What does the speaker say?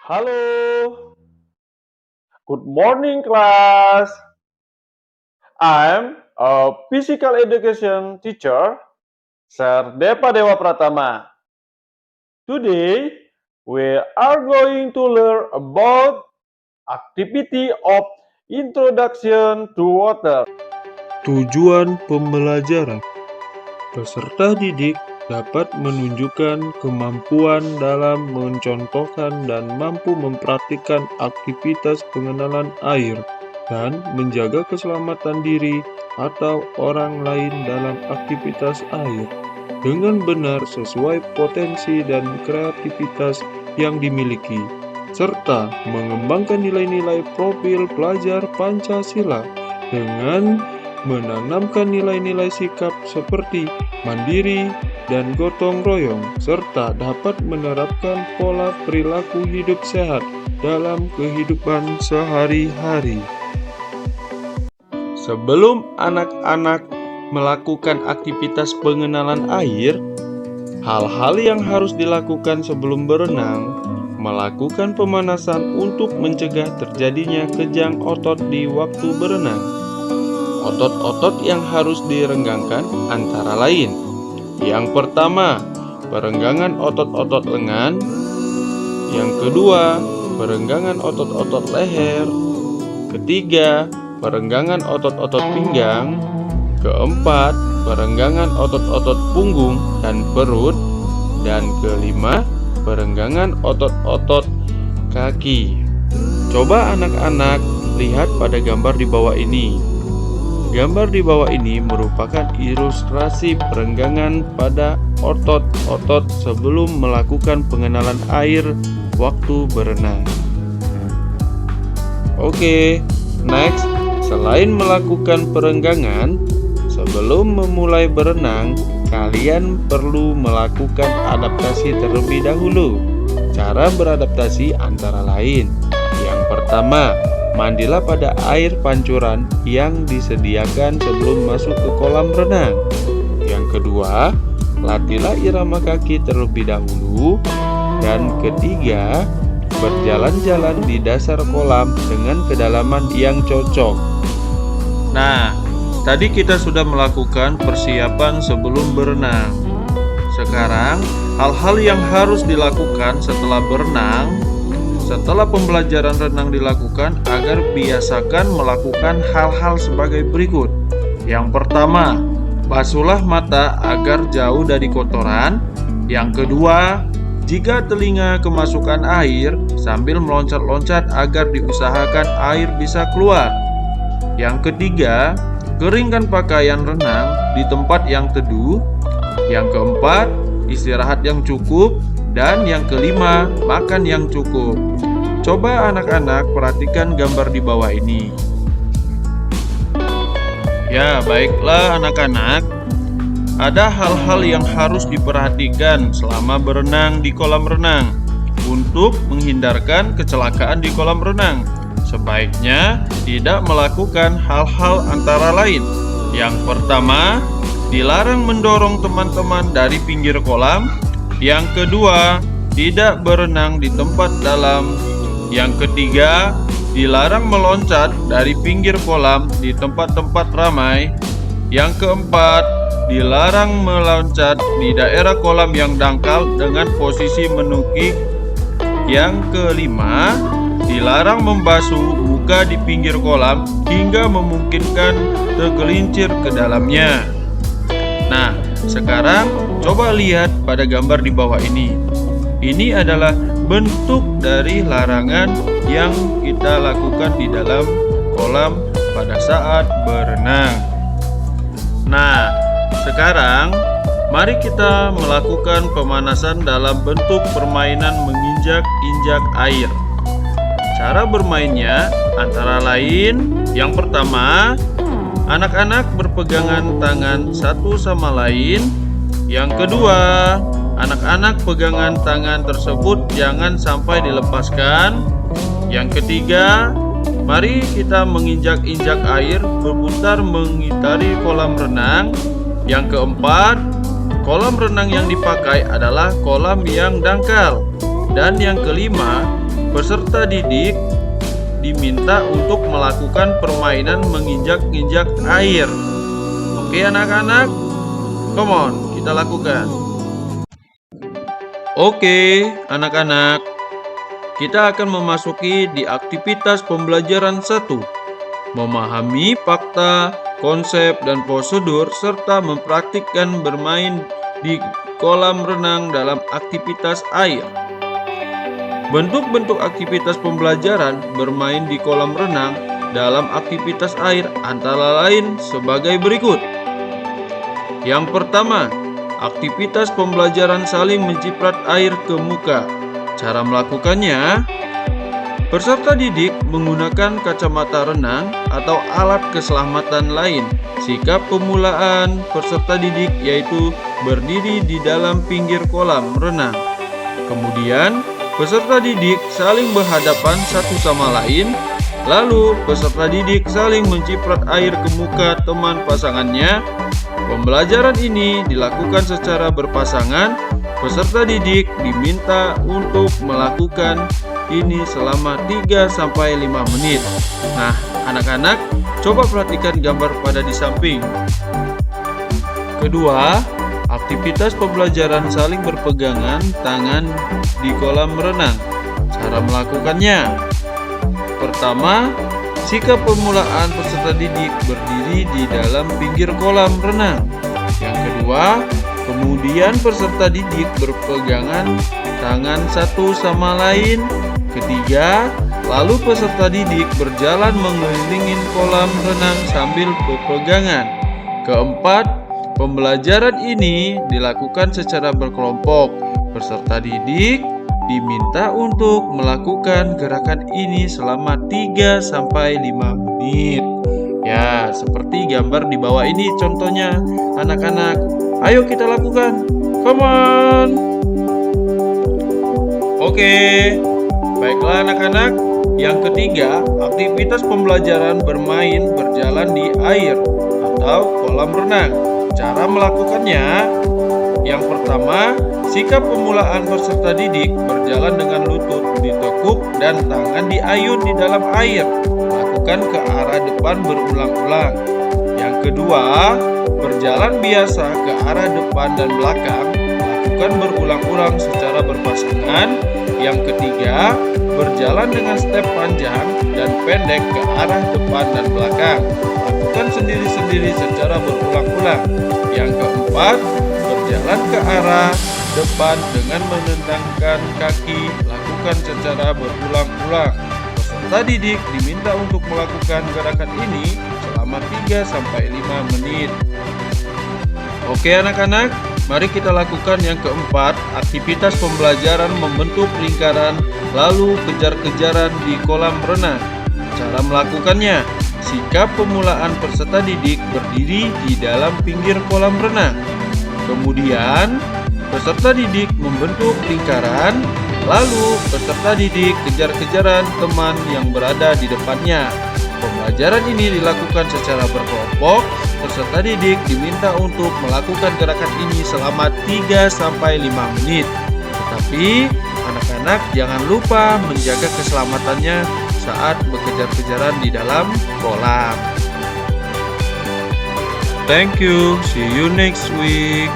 Halo, good morning class. I'm a physical education teacher, Sir Depa Dewa Pratama. Today, we are going to learn about activity of introduction to water. Tujuan pembelajaran. Peserta didik dapat menunjukkan kemampuan dalam mencontohkan dan mampu mempraktikkan aktivitas pengenalan air dan menjaga keselamatan diri atau orang lain dalam aktivitas air dengan benar sesuai potensi dan kreativitas yang dimiliki, serta mengembangkan nilai-nilai profil pelajar Pancasila dengan menanamkan nilai-nilai sikap seperti mandiri dan gotong royong, serta dapat menerapkan pola perilaku hidup sehat dalam kehidupan sehari-hari. Sebelum anak-anak melakukan aktivitas pengenalan air, hal-hal yang harus dilakukan sebelum berenang: melakukan pemanasan untuk mencegah terjadinya kejang otot di waktu berenang. Otot-otot yang harus direnggangkan antara lain: yang pertama, perenggangan otot-otot lengan; yang kedua, perenggangan otot-otot leher; ketiga, perenggangan otot-otot pinggang; keempat, perenggangan otot-otot punggung dan perut; dan kelima, perenggangan otot-otot kaki. Coba anak-anak lihat pada gambar di bawah ini. Gambar di bawah ini merupakan ilustrasi perenggangan pada otot-otot sebelum melakukan pengenalan air waktu berenang. Oke, next. Selain melakukan perenggangan sebelum memulai berenang, kalian perlu melakukan adaptasi terlebih dahulu. Cara beradaptasi antara lain: yang pertama, mandilah pada air pancuran yang disediakan sebelum masuk ke kolam renang. Yang kedua, latihlah irama kaki terlebih dahulu. Dan ketiga, berjalan-jalan di dasar kolam dengan kedalaman yang cocok. Nah, tadi kita sudah melakukan persiapan sebelum berenang. Sekarang, hal-hal yang harus dilakukan setelah berenang. Setelah pembelajaran renang dilakukan, agar biasakan melakukan hal-hal sebagai berikut. Yang pertama, basuhlah mata agar jauh dari kotoran. Yang kedua, jika telinga kemasukan air, sambil meloncat-loncat agar diusahakan air bisa keluar. Yang ketiga, keringkan pakaian renang di tempat yang teduh. Yang keempat, istirahat yang cukup. Dan yang kelima, makan yang cukup. Coba anak-anak perhatikan gambar di bawah ini. Ya, baiklah anak-anak. Ada hal-hal yang harus diperhatikan selama berenang di kolam renang untuk menghindarkan kecelakaan di kolam renang. Sebaiknya tidak melakukan hal-hal antara lain. Yang pertama, dilarang mendorong teman-teman dari pinggir kolam. Yang kedua, tidak berenang di tempat dalam. Yang ketiga, dilarang meloncat dari pinggir kolam di tempat-tempat ramai. Yang keempat, dilarang meloncat di daerah kolam yang dangkal dengan posisi menukik. Yang kelima, dilarang membasuh muka di pinggir kolam hingga memungkinkan tergelincir ke dalamnya. Nah, sekarang coba lihat pada gambar di bawah ini. Ini adalah bentuk dari larangan yang kita lakukan di dalam kolam pada saat berenang. Nah, sekarang mari kita melakukan pemanasan dalam bentuk permainan menginjak-injak air. Cara bermainnya antara lain: yang pertama, anak-anak berpegangan tangan satu sama lain. Yang kedua, anak-anak pegangan tangan tersebut jangan sampai dilepaskan. Yang ketiga, mari kita menginjak-injak air berputar mengitari kolam renang. Yang keempat, kolam renang yang dipakai adalah kolam yang dangkal. Dan yang kelima, peserta didik diminta untuk melakukan permainan menginjak-injak air. Oke anak-anak, come on, kita lakukan. Oke anak-anak, kita akan memasuki di aktivitas pembelajaran 1. Memahami fakta, konsep, dan prosedur serta mempraktikkan bermain di kolam renang dalam aktivitas air. Bentuk-bentuk aktivitas pembelajaran bermain di kolam renang dalam aktivitas air antara lain sebagai berikut. Yang pertama, aktivitas pembelajaran saling menciprat air ke muka. Cara melakukannya, peserta didik menggunakan kacamata renang atau alat keselamatan lain. Sikap pemulaan peserta didik yaitu berdiri di dalam pinggir kolam renang. Kemudian, peserta didik saling berhadapan satu sama lain. Lalu, peserta didik saling menciprat air ke muka teman pasangannya. Pembelajaran ini dilakukan secara berpasangan. Peserta didik diminta untuk melakukan ini selama 3-5 menit. Nah, anak-anak, coba perhatikan gambar pada di samping. Kedua, aktivitas pembelajaran saling berpegangan tangan di kolam renang. Cara melakukannya. Pertama, sikap pemulaan peserta didik berdiri di dalam pinggir kolam renang. Yang kedua, kemudian peserta didik berpegangan tangan satu sama lain. Ketiga, lalu peserta didik berjalan mengelilingi kolam renang sambil berpegangan. Keempat, pembelajaran ini dilakukan secara berkelompok. Peserta didik diminta untuk melakukan gerakan ini selama 3-5 menit. Ya, seperti gambar di bawah ini contohnya, anak-anak. Ayo kita lakukan. Come on. Oke. Baiklah anak-anak. Yang ketiga, aktivitas pembelajaran bermain berjalan di air atau kolam renang. Cara melakukannya, yang pertama, sikap pemulaan peserta didik berjalan dengan lutut ditekuk dan tangan diayun di dalam air. Lakukan ke arah depan berulang-ulang. Yang kedua, berjalan biasa ke arah depan dan belakang. Lakukan berulang-ulang secara berpasangan. Yang ketiga, berjalan dengan step panjang dan pendek ke arah depan dan belakang. Lakukan sendiri-sendiri secara berulang-ulang. Yang keempat, berjalan ke arah depan dengan menendangkan kaki. Lakukan secara berulang-ulang. Peserta didik diminta untuk melakukan gerakan ini selama 3-5 menit. Oke anak-anak, mari kita lakukan yang keempat, aktivitas pembelajaran membentuk lingkaran lalu kejar-kejaran di kolam renang. Cara melakukannya, sikap pemulaan peserta didik berdiri di dalam pinggir kolam renang. Kemudian, peserta didik membentuk lingkaran, lalu peserta didik kejar-kejaran teman yang berada di depannya. Pembelajaran ini dilakukan secara berkelompok. Peserta didik diminta untuk melakukan gerakan ini selama 3-5 menit. Tetapi, anak-anak jangan lupa menjaga keselamatannya saat berkejar-kejaran di dalam kolam. Thank you. See you next week.